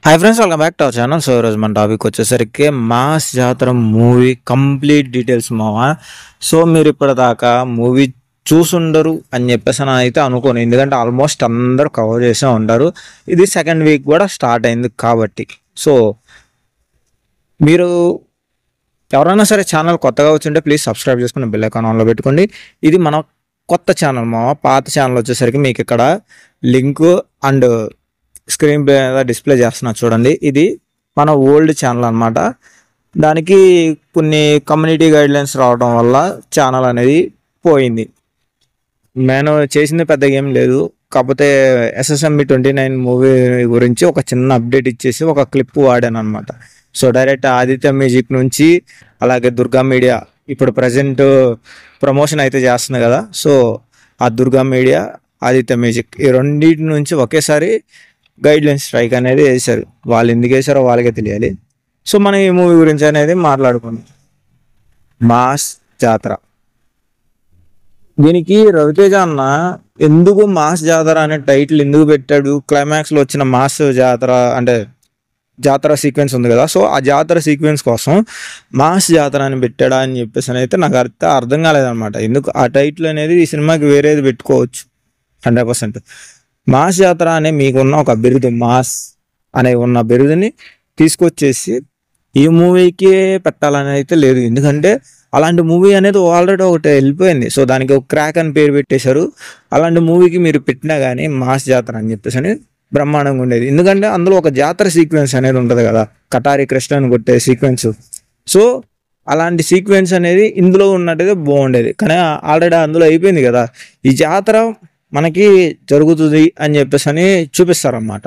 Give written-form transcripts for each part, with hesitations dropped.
Hi friends, welcome back to our channel. So ఈరోజు మన topic వచ్చేసరికి మాస్ జాతర మూవీ కంప్లీట్ డీటెయిల్స్ మావా. సో మీరు ఇప్పటిదాకా మూవీ చూసుండరు అని చెప్పేసి అని అయితే అనుకోను, ఎందుకంటే ఆల్మోస్ట్ అందరూ కవర్ చేసే ఉంటారు. ఇది సెకండ్ వీక్ కూడా స్టార్ట్ అయింది కాబట్టి. సో మీరు ఎవరైనా సరే ఛానల్ కొత్తగా వచ్చింటే ప్లీజ్ సబ్స్క్రైబ్ చేసుకుని బెల్ ఐకాన్ ఆన్లో పెట్టుకోండి. ఇది మన కొత్త ఛానల్ మావా. పాత ఛానల్ వచ్చేసరికి మీకు ఇక్కడ లింక్ అండ్ స్క్రీన్ మీద డిస్ప్లే చేస్తున్నా చూడండి. ఇది మన ఓల్డ్ ఛానల్ అనమాట. దానికి కొన్ని కమ్యూనిటీ గైడ్లైన్స్ రావడం వల్ల ఛానల్ అనేది పోయింది. నేను చేసింది పెద్దగా ఏం లేదు, కాకపోతే SSMB 29 మూవీ గురించి ఒక చిన్న అప్డేట్ ఇచ్చేసి ఒక క్లిప్ వాడాను అనమాట. సో డైరెక్ట్ ఆదిత్య మ్యూజిక్ నుంచి అలాగే దుర్గా మీడియా ఇప్పుడు ప్రజెంట్ ప్రమోషన్ అయితే చేస్తుంది కదా. సో ఆ దుర్గా మీడియా, ఆదిత్య మ్యూజిక్ ఈ రెండింటి నుంచి ఒకేసారి గైడ్లైన్స్ స్ట్రైక్ అనేది వేశారు. వాళ్ళు ఎందుకు వేసారో వాళ్ళకే తెలియాలి. సో మనం ఈ మూవీ గురించి అనేది మాట్లాడుకుందాం. మాస్ జాతర, దీనికి రవితేజ అన్న ఎందుకు మాస్ జాతర అనే టైటిల్ ఎందుకు పెట్టాడు? క్లైమాక్స్లో వచ్చిన మాస్ జాతర అంటే జాతర సీక్వెన్స్ ఉంది కదా, సో ఆ జాతర సీక్వెన్స్ కోసం మాస్ జాతర అని పెట్టాడా అని చెప్పేసి అయితే నాకు అర్థం కాలేదన్నమాట. ఎందుకు ఆ టైటిల్ అనేది ఈ సినిమాకి వేరేది పెట్టుకోవచ్చు 100%. మాస్ జాతర అనే మీకున్న ఒక బిరుదు, మాస్ అనే ఉన్న బిరుదుని తీసుకొచ్చేసి ఈ మూవీకి పెట్టాలని అయితే లేదు. ఎందుకంటే అలాంటి మూవీ అనేది ఆల్రెడీ ఒకటి వెళ్ళిపోయింది. సో దానికి ఒక క్రాక్ అని పేరు పెట్టేశారు. అలాంటి మూవీకి మీరు పెట్టినా కానీ మాస్ జాతర అని చెప్పేసి అని బ్రహ్మాండంగా ఉండేది. ఎందుకంటే అందులో ఒక జాతర సీక్వెన్స్ అనేది ఉంటుంది కదా, కటారి కృష్ణని కొట్టే సీక్వెన్స్. సో అలాంటి సీక్వెన్స్ అనేది ఇందులో ఉన్నట్టుగా బాగుండేది. కానీ ఆల్రెడీ అందులో అయిపోయింది కదా. ఈ జాతర మనకి జరుగుతుంది అని చెప్పేసి అని చూపిస్తారన్నమాట.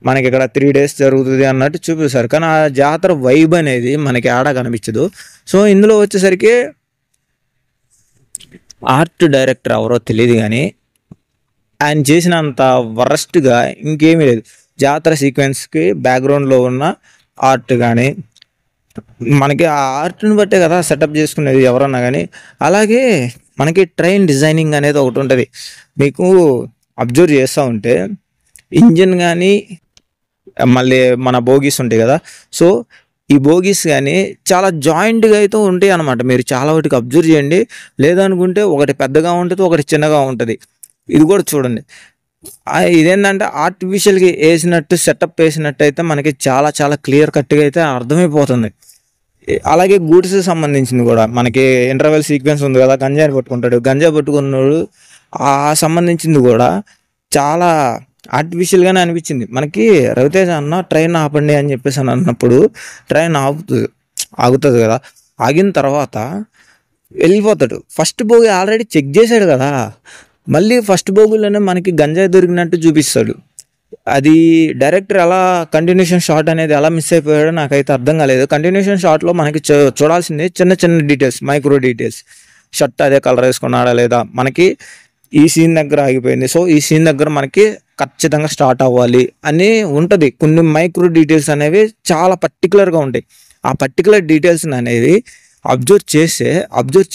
మనకి ఇక్కడ 3 days జరుగుతుంది అన్నట్టు చూపిస్తారు. కానీ ఆ జాతర వైబ్ అనేది మనకి ఆడ కనిపించదు. సో ఇందులో వచ్చేసరికి ఆర్ట్ డైరెక్టర్ ఎవరో తెలియదు, కానీ ఆయన చేసినంత వరస్ట్గా ఇంకేమీ లేదు. జాతర సీక్వెన్స్కి బ్యాక్గ్రౌండ్లో ఉన్న ఆర్ట్ కానీ మనకి ఆ ఆర్ట్ని బట్టే కదా సెటప్ చేసుకునేది ఎవరన్నా కానీ. అలాగే మనకి ట్రైన్ డిజైనింగ్ అనేది ఒకటి ఉంటుంది. మీకు అబ్జర్వ్ చేస్తూ ఉంటే ఇంజిన్ కానీ మళ్ళీ మన బోగీస్ ఉంటాయి కదా, సో ఈ బోగీస్ కానీ చాలా జాయింట్గా అయితే ఉంటాయి అన్నమాట. మీరు చాలా వాటికి అబ్జర్వ్ చేయండి. లేదనుకుంటే ఒకటి పెద్దగా ఉంటుంది, ఒకటి చిన్నగా ఉంటుంది. ఇది కూడా చూడండి. ఇదేంటంటే ఆర్టిఫిషియల్గా వేసినట్టు సెటప్ వేసినట్టు అయితే మనకి చాలా చాలా క్లియర్ కట్గా అయితే అర్థమైపోతుంది. అలాగే గూడ్స్ సంబంధించింది కూడా మనకి ఇంటర్వెల్ సీక్వెన్స్ ఉంది కదా, గంజాయి పట్టుకుంటాడు, గంజాయి పట్టుకున్నాడు, ఆ సంబంధించింది కూడా చాలా ఆర్టిఫిషియల్గానే అనిపించింది మనకి. రవితేజ అన్న ట్రైన్ ఆపండి అని చెప్పేసి అని అన్నప్పుడు ట్రైన్ ఆగుతుంది కదా, ఆగిన తర్వాత వెళ్ళిపోతాడు. ఫస్ట్ బోగి ఆల్రెడీ చెక్ చేశాడు కదా, మళ్ళీ ఫస్ట్ బోగిలోనే మనకి గంజాయి దొరికినట్టు చూపిస్తాడు. అది డైరెక్టర్ ఎలా కంటిన్యూషన్ షాట్ అనేది ఎలా మిస్ అయిపోయాడో నాకైతే అర్థం కాలేదు. కంటిన్యూషన్ షాట్లో మనకి చూడాల్సింది చిన్న చిన్న డీటెయిల్స్, మైక్రో డీటెయిల్స్. షర్ట్ అదే కలర్ వేసుకున్నాడా లేదా, మనకి ఈ సీన్ దగ్గర ఆగిపోయింది, సో ఈ సీన్ దగ్గర మనకి ఖచ్చితంగా స్టార్ట్ అవ్వాలి అని ఉంటుంది. కొన్ని మైక్రో డీటెయిల్స్ అనేవి చాలా పర్టికులర్గా ఉంటాయి. ఆ పర్టికులర్ డీటెయిల్స్ అనేవి అబ్జర్వ్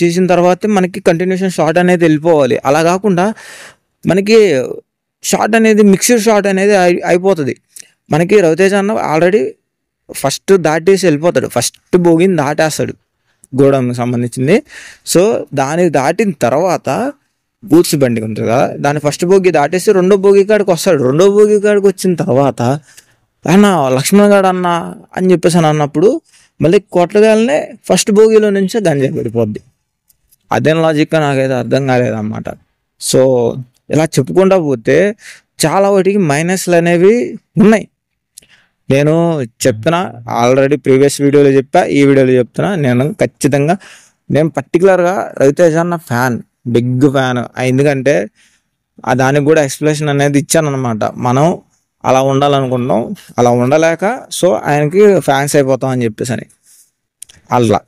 చేసిన తర్వాతే మనకి కంటిన్యూషన్ షాట్ అనేది వెళ్ళిపోవాలి. అలా కాకుండా మనకి షాట్ అనేది మిక్స్డ్ షాట్ అనేది అయిపోతుంది. మనకి రవితేజ అన్న ఆల్రెడీ ఫస్ట్ దాటేసి వెళ్ళిపోతాడు, ఫస్ట్ బోగిని దాటేస్తాడు గోడౌన్కి సంబంధించింది. సో దాన్ని దాటిన తర్వాత గూడ్స్ బండి ఉంటుంది కదా, దాన్ని ఫస్ట్ బోగి దాటేసి రెండో బోగి కాడికి వస్తాడు. రెండో బోగి కాడికి వచ్చిన తర్వాత అన్న లక్ష్మణ్ గారు అన్న అని చెప్పేసి అని అన్నప్పుడు మళ్ళీ కొట్టగానే ఫస్ట్ బోగిలో నుంచే గంజాయి పడిపోద్ది. అదేం లాజిక్ నాకైతే అర్థం కాలేదన్నమాట. సో ఇలా చెప్పుకుంటా పోతే చాలా వాటికి మైనస్లు అనేవి ఉన్నాయి. నేను చెప్తున్నా, ఆల్రెడీ ప్రీవియస్ వీడియోలో చెప్పా, ఈ వీడియోలో చెప్తున్నా. నేను పర్టికులర్గా రవితేజ అన్న ఫ్యాన్, బిగ్ ఫ్యాన్. ఎందుకంటే దానికి కూడా ఎక్స్ప్లెనేషన్ అనేది ఇచ్చాను అనమాట. మనం అలా ఉండాలనుకుంటాం, అలా ఉండలేక సో ఆయనకి ఫ్యాన్స్ అయిపోతాం అని చెప్పేసి అని. అలా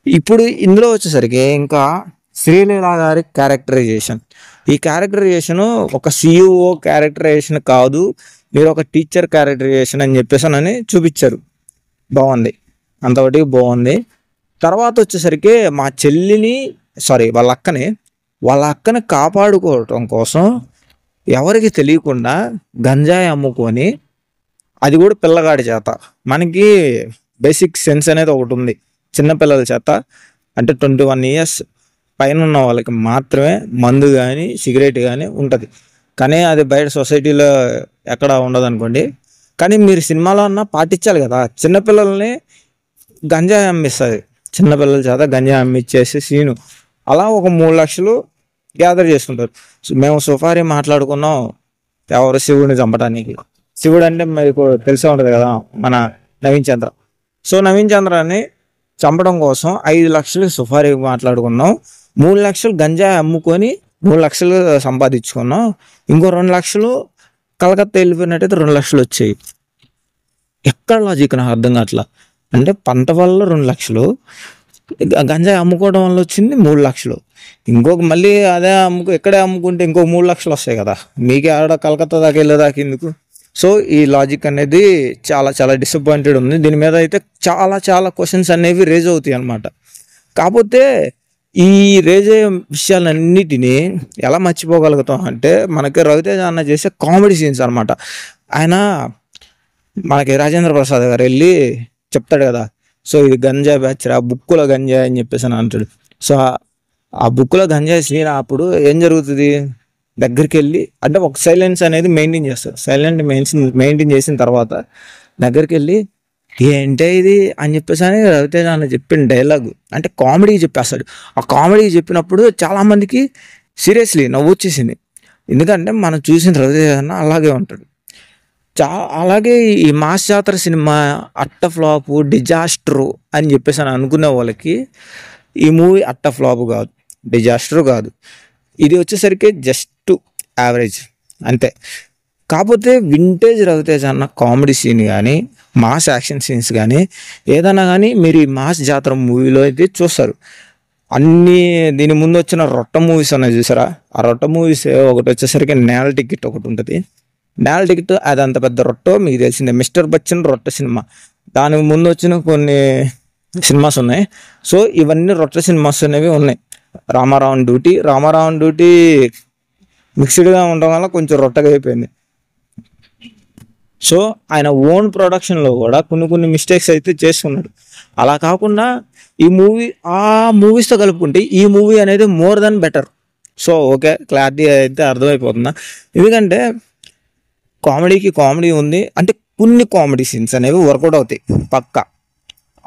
ఇప్పుడు ఇందులో వచ్చేసరికి ఇంకా శ్రీలీల గారి క్యారెక్టరైజేషన్. ఈ క్యారెక్టరైజేషన్ ఒక CEO క్యారెక్టరైజేషన్ కాదు, మీరు ఒక టీచర్ క్యారెక్టరైజేషన్ అని చెప్పేసి అని చూపించారు. బాగుంది, అంతవరకు బాగుంది. తర్వాత వచ్చేసరికి మా చెల్లిని వాళ్ళ అక్కని కాపాడుకోవటం కోసం ఎవరికి తెలియకుండా గంజాయి అమ్ముకొని అది కూడా పిల్లగాడి చేత. మనకి బేసిక్ సెన్స్ అనేది ఒకటి ఉంది చిన్నపిల్లల చేత, అంటే 21 ఇయర్స్ పైన ఉన్న వాళ్ళకి మాత్రమే మందు కానీ సిగరెట్ కానీ ఉంటుంది. కానీ అది బయట సొసైటీలో ఎక్కడ ఉండదు అనుకోండి. కానీ మీరు సినిమాలో అన్నా పాటించాలి కదా. చిన్నపిల్లల్ని గంజాయి అమ్మిస్తుంది, చిన్నపిల్లల చేత గంజాయి అమ్మిచ్చేసి సీను అలా ఒక 3 లక్షలు గ్యాదర్ చేసుకుంటారు. మేము సుఫారీ మాట్లాడుకున్నాం ఎవరు శివుడిని చంపడానికి. శివుడు అంటే మీకు తెలిసే ఉంటుంది కదా, మన నవీన్ చంద్ర. సో నవీన్ చంద్రాన్ని చంపడం కోసం 5 లక్షలు సుఫారీ మాట్లాడుకున్నాం, 3 లక్షలు గంజాయి అమ్ముకొని 3 లక్షలు సంపాదించుకున్నాం. ఇంకో 2 లక్షలు కలకత్తా వెళ్ళిపోయినట్టయితే 2 లక్షలు వచ్చాయి. ఎక్కడ లాజిక్ నాకు అర్థం కావట్లా. అంటే పంట వల్ల 2 లక్షలు, గంజాయి అమ్ముకోవడం వల్ల వచ్చింది 3 లక్షలు. ఇంకొక మళ్ళీ అదే ఎక్కడే అమ్ముకుంటే ఇంకో 3 లక్షలు వస్తాయి కదా. మీకే ఆడ కలకత్తా దాకా వెళ్ళేదాకా ఎందుకు? సో ఈ లాజిక్ అనేది చాలా చాలా డిసప్పాయింటెడ్ ఉంది. దీని మీద అయితే చాలా చాలా క్వశ్చన్స్ అనేవి రేజ్ అవుతాయి అన్నమాట. కాకపోతే ఈ రేజ్ అయ్యే విషయాలన్నిటినీ ఎలా మర్చిపోగలుగుతాం అంటే మనకి రవితేజ అన్న చేసే కామెడీ సీన్స్ అనమాట. ఆయన మనకి రాజేంద్ర ప్రసాద్ గారు వెళ్ళి చెప్తాడు కదా, సో ఇది గంజాయి బ్యాచ్ రా, బుక్కులో గంజాయి అని చెప్పేసి అని అంటాడు. సో ఆ బుక్లో గంజాయి సీన్ అప్పుడు ఏం జరుగుతుంది, దగ్గరికి వెళ్ళి అంటే ఒక సైలెన్స్ అనేది మెయింటైన్ చేస్తారు. సైలెంట్ మెయింటైన్ చేసిన తర్వాత దగ్గరికి వెళ్ళి ఏంటే ఇది అని చెప్పేసి అని రవితేజ అన్న చెప్పిన డైలాగ్ అంటే కామెడీ చెప్పేస్తాడు. ఆ కామెడీ చెప్పినప్పుడు చాలామందికి సీరియస్లీ నవ్వు వచ్చేసింది. ఎందుకంటే మనం చూసిన రవితేజ అన్న అలాగే ఉంటాడు. అలాగే ఈ మాస్ జాతర సినిమా అట్ట ఫ్లాపు, డిజాస్టరు అని చెప్పేసి అని అనుకునే వాళ్ళకి ఈ మూవీ అట్ట ఫ్లాపు కాదు, డిజాస్టర్ కాదు. ఇది వచ్చేసరికి జస్ట్ యావరేజ్ అంతే. కాకపోతే వింటేజ్ రవితేజ అన్న కామెడీ సీన్ కానీ మాస్ యాక్షన్ సీన్స్ కానీ ఏదైనా కానీ మీరు ఈ మాస్ జాతర మూవీలో అయితే చూస్తారు. అన్నీ దీని ముందు వచ్చిన రొట్ట మూవీస్ ఉన్నాయి చూసారా, ఆ రొట్ట మూవీస్ ఒకటి వచ్చేసరికి నేల టికెట్ ఒకటి ఉంటుంది. నేల టికెట్ అది అంత పెద్ద రొట్టో మీకు తెలిసిందే, మిస్టర్ బచ్చన్ రొట్ట సినిమా. దానికి ముందు వచ్చిన కొన్ని సినిమాస్ ఉన్నాయి. సో ఇవన్నీ రొట్ట సినిమాస్ అనేవి ఉన్నాయి. రామారావణ్ డ్యూటీ మిక్స్డ్గా ఉండడం వల్ల కొంచెం రొట్టగా అయిపోయింది. సో ఆయన ఓన్ ప్రొడక్షన్లో కూడా కొన్ని మిస్టేక్స్ అయితే చేసుకున్నాడు. అలా కాకుండా ఈ మూవీ ఆ మూవీస్తో కలుపుకుంటే ఈ మూవీ అనేది more than better. So okay, clarity అయితే అర్థమైపోతుందా? ఎందుకంటే కామెడీకి కామెడీ ఉంది, అంటే కొన్ని కామెడీ సీన్స్ అనేవి వర్కౌట్ అవుతాయి పక్కా.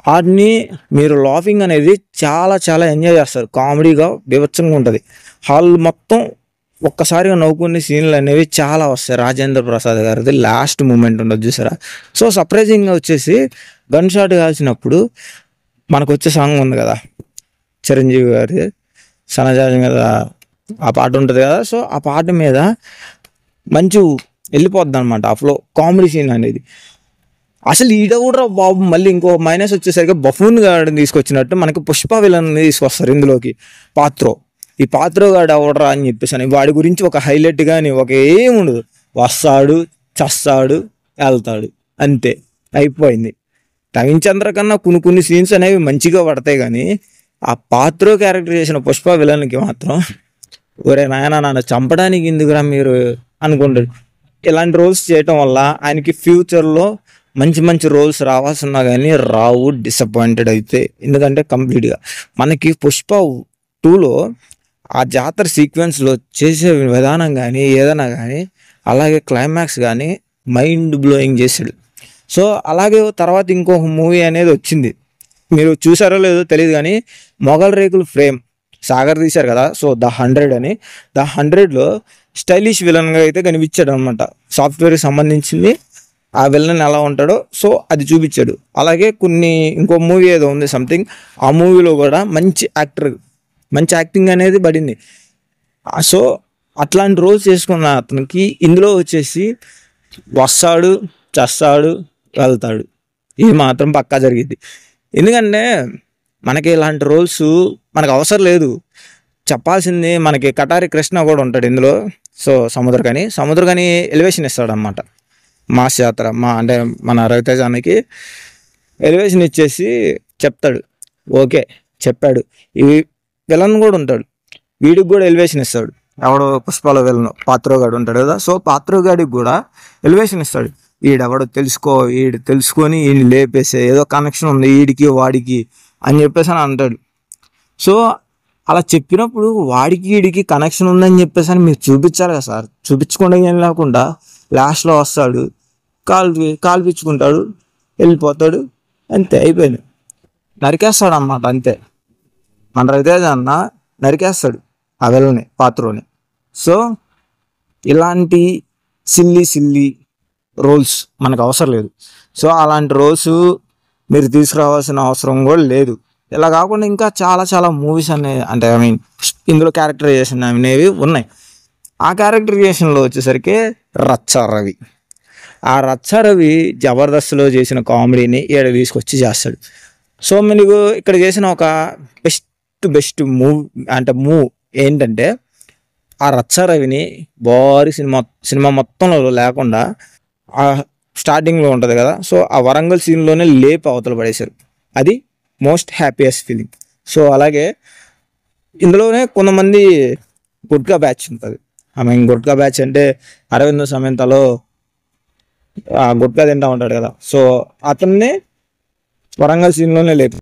వాటిని మీరు లాఫింగ్ అనేది చాలా చాలా ఎంజాయ్ చేస్తారు, కామెడీగా బీభత్సంగా ఉంటుంది. హాల్ మొత్తం ఒక్కసారిగా నవ్వుకునే సీన్లు అనేవి చాలా వస్తాయి. రాజేంద్ర ప్రసాద్ గారిది లాస్ట్ మూమెంట్ ఉండదు చూసారా. సో సర్ప్రైజింగ్గా వచ్చేసి గన్ షాట్ కాల్చినప్పుడు మనకు వచ్చే సాంగ్ ఉంది కదా చిరంజీవి గారి సన్నజాజి మీద ఆ పాట ఉంటుంది కదా. సో ఆ పాట మీద మంచి వెళ్ళిపోద్ది అనమాట ఆ ఫ్లో, కామెడీ సీన్ అనేది. అసలు ఈడ కూడా బాబు మళ్ళీ ఇంకో మైనస్ వచ్చేసరికి బఫూన్ గాడిని తీసుకొచ్చినట్టు మనకి పుష్ప విలన్ తీసుకొస్తారు ఇందులోకి. ఈ పాత్రగాడు ఎవడరా అని చెప్పేసి అని వాడి గురించి ఒక హైలైట్ కానీ ఒక ఏముండదు, వస్తాడు చస్తాడు వెళ్తాడు అంతే అయిపోయింది. నవీన్ చంద్ర కన్నా కొన్ని సీన్స్ అనేవి మంచిగా పడతాయి, కానీ ఆ పాత్ర క్యారెక్టర్ చేసిన పుష్ప విలన్కి మాత్రం ఒరే నాయన నన్ను చంపడానికి ఎందుకురా మీరు అనుకుంటాడు. ఇలాంటి రోల్స్ చేయటం వల్ల ఆయనకి ఫ్యూచర్లో మంచి రోల్స్ రావాల్సిన్నా కానీ రావు, డిసప్పాయింటెడ్ అయితే. ఎందుకంటే కంప్లీట్గా మనకి పుష్ప 2లో ఆ జాతర సీక్వెన్స్లో చేసే విధానం కానీ ఏదైనా కానీ అలాగే క్లైమాక్స్ కానీ మైండ్ బ్లోయింగ్ చేశాడు. సో అలాగే తర్వాత ఇంకొక మూవీ అనేది వచ్చింది, మీరు చూసారో లేదో తెలియదు కానీ మొగల్ రేకులు ఫ్రేమ్ సాగర్ తీశారు కదా. సో ద 100 అని, ద 100లో స్టైలిష్ విలన్గా అయితే కనిపించాడు అనమాట. సాఫ్ట్వేర్కి సంబంధించింది ఆ విలన్ ఎలా ఉంటాడో సో అది చూపించాడు. అలాగే ఇంకో మూవీ ఏదో ఉంది సంథింగ్, ఆ మూవీలో కూడా మంచి యాక్టింగ్ అనేది పడింది. సో అట్లాంటి రోల్స్ చేసుకున్న అతనికి ఇందులో వచ్చేసి వస్తాడు చస్తాడు వెళ్తాడు, ఇది మాత్రం పక్కా జరిగింది. ఎందుకంటే మనకి ఇలాంటి రోల్స్ మనకు అవసరం లేదు. చెప్పాల్సింది మనకి కటారి కృష్ణ కూడా ఉంటాడు ఇందులో. సో సముద్రకని ఎలివేషన్ ఇస్తాడు అన్నమాట మాస్ జాతర అంటే మన రవితేజ అన్నకి ఎలివేషన్ ఇచ్చేసి చెప్తాడు, ఓకే చెప్పాడు. ఈ విలన్ కూడా ఉంటాడు, వీడికి కూడా ఎలివేషన్ ఇస్తాడు. ఎవడో పుష్పాలో విలన్ పాత్రోగాడు ఉంటాడు కదా. సో పాత్రోగాడికి కూడా ఎలివేషన్ ఇస్తాడు. ఈడెవడో తెలుసుకో, ఈడు తెలుసుకొని ఈయన లేపేసే, ఏదో కనెక్షన్ ఉంది వీడికి వాడికి అని చెప్పేసి అని అంటాడు. సో అలా చెప్పినప్పుడు వాడికి వీడికి కనెక్షన్ ఉందని చెప్పేసి అని మీరు చూపించాలి కదా సార్. చూపించకుండా ఏం లేకుండా లాస్ట్లో వస్తాడు, కాలు పిచ్చుకుంటాడు, వెళ్ళిపోతాడు, అంతే అయిపోయింది. నరికేస్తాడు అన్నమాట అంతే. మన రవితేజ అన్న నరికేస్తాడు ఆ వెళ్ళని పాత్రని. సో ఇలాంటి సిల్లీ రోల్స్ మనకు అవసరం లేదు. సో అలాంటి రోల్స్ మీరు తీసుకురావాల్సిన అవసరం కూడా లేదు. ఇలా కాకుండా ఇంకా చాలా మూవీస్ అనేవి, అంటే ఐ మీన్ ఇందులో క్యారెక్టరైజేషన్ అనేవి ఉన్నాయి. ఆ క్యారెక్టరైజేషన్లో వచ్చేసరికి రచ్చరవి. ఆ రచ్చరవి జబర్దస్త్లో చేసిన కామెడీని ఈడ తీసుకొచ్చి చేస్తాడు. సో మీకు ఇక్కడ చేసిన ఒక బెస్ట్ మూవ్ ఏంటంటే, ఆ రచ్చరవిని భారీ సినిమా మొత్తంలో లేకుండా ఆ స్టార్టింగ్లో ఉంటుంది కదా, సో ఆ వరంగల్ సీన్లోనే లేపి అవతల పడేశారు. అది మోస్ట్ హ్యాపీయెస్ట్ ఫీలింగ్. సో అలాగే ఇందులోనే కొంతమంది గుట్కా బ్యాచ్ ఉంటుంది. ఐ మీన్ గుట్కా బ్యాచ్ అంటే అరవింద్ సమేతలో గుట్కా తింటా ఉంటాడు కదా, సో అతన్ని వరంగల్ సీన్లోనే లేపు